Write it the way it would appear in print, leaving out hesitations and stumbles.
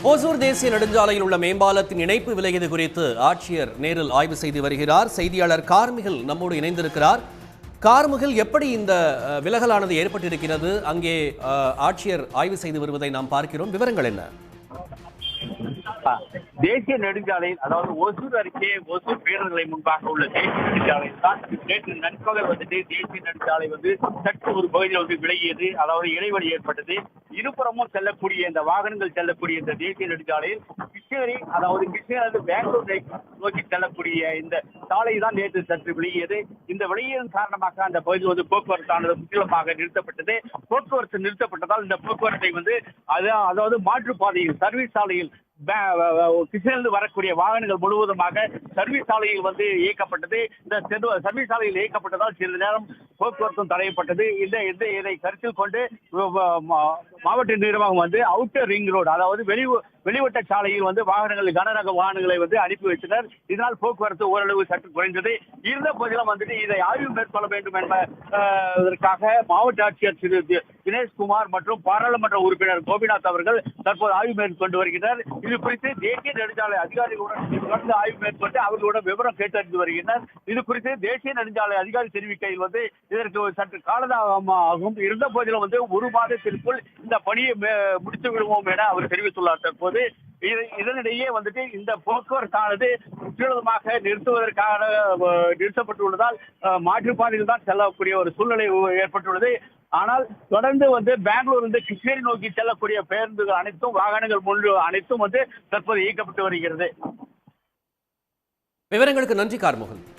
ஓசூர் தேசிய நெடுஞ்சாலையில் உள்ள மேம்பாலத்தின் இணைப்பு விலகியது குறித்து ஆட்சியர் நேரில் ஆய்வு செய்து வருகிறார். செய்தியாளர் கார்மிகில் நம்மோடு இணைந்திருக்கிறார். கார்மிகில், எப்படி இந்த விலகலானது ஏற்பட்டிருக்கிறது? அங்கே ஆட்சியர் ஆய்வு செய்து வருவதை நாம் பார்க்கிறோம். விவரங்கள் என்ன? தேசிய நெடுஞ்சாலையில், அதாவது ஓசூர் அருகே ஓசூர் பேருந்து நிலையம் முன்பாக உள்ள தேசிய நெடுஞ்சாலையில் தான் நேற்று நண்பகல் தேசிய நெடுஞ்சாலை சற்று ஒரு பகுதியில் விலகியது. அதாவது இடைவெளி ஏற்பட்டது. இருபுறமும் செல்லக்கூடிய இந்த வாகனங்கள் செல்லக்கூடிய இந்த தேசிய நெடுஞ்சாலையில் கிருஷ்ணகிரி பெங்களூர் நோக்கி செல்லக்கூடிய இந்த சாலை தான் நேற்று சற்று விலகியது. இந்த விலகியதன் காரணமாக அந்த பகுதி போக்குவரத்தானது முற்றிலுமாக நிறுத்தப்பட்டது. போக்குவரத்து நிறுத்தப்பட்டதால் இந்த போக்குவரத்தை அதாவது மாற்றுப்பாதையில் சர்வீஸ் சாலையில் கிருஷ்ணகிரிலிருந்து வரக்கூடிய வாகனங்கள் முழுவதுமாக சர்வீஸ் சாலையில் இயக்கப்பட்டது. இந்த சர்வீஸ் சாலையில் இயக்கப்பட்டதால் சிறிது நேரம் போக்குவரத்தும் தடையப்பட்டது. இதை கருத்தில் கொண்டு மாவட்ட நிர்வாகம் அவுட்டர் ரிங் ரோடு, அதாவது வெளிவட்ட சாலையில் வாகனங்கள் கனரக வாகனங்களை அனுப்பி வைத்தனர். இதனால் போக்குவரத்து ஓரளவு சற்று குறைந்தது. இருந்த போதிலும் இதை ஆய்வு மேற்கொள்ள வேண்டும் என்பதற்காக மாவட்ட ஆட்சியர் திரு தினேஷ்குமார் மற்றும் பாராளுமன்ற உறுப்பினர் கோபிநாத் அவர்கள் தற்போது ஆய்வு மேற்கொண்டு வருகின்றனர். இது குறித்து தேசிய நெடுஞ்சாலை அதிகாரிகளுடன் தொடர்ந்து ஆய்வு மேற்கொண்டு அவர்களுடன் விவரம் கேட்டறிந்து வருகின்றனர். இது குறித்து தேசிய நெடுஞ்சாலை அதிகாரி தெரிவிக்கையில் இதற்கு சற்று காலதாமதம் ஆகும். இருந்த போதிலும் ஒரு மாதத்திற்குள் இந்த பணியை முடித்து விடுவோம் என அவர் தெரிவித்துள்ளார். தற்போது இதனிடையே இந்த போக்குவரத்தானது முற்றிலுமாக நிறுத்தப்பட்டுள்ளதால் மாற்றுப்பாதையில் தான் செல்லக்கூடிய ஒரு சூழ்நிலை ஏற்பட்டுள்ளது. ஆனால் தொடர்ந்து பெங்களூர் கிருஷ்ணகிரி நோக்கி செல்லக்கூடிய பேருந்துகள் அனைத்தும் வாகனங்கள் அனைத்தும் தற்போது இயக்கப்பட்டு வருகிறது. விவரங்களுக்கு நன்றி கார்முகில்.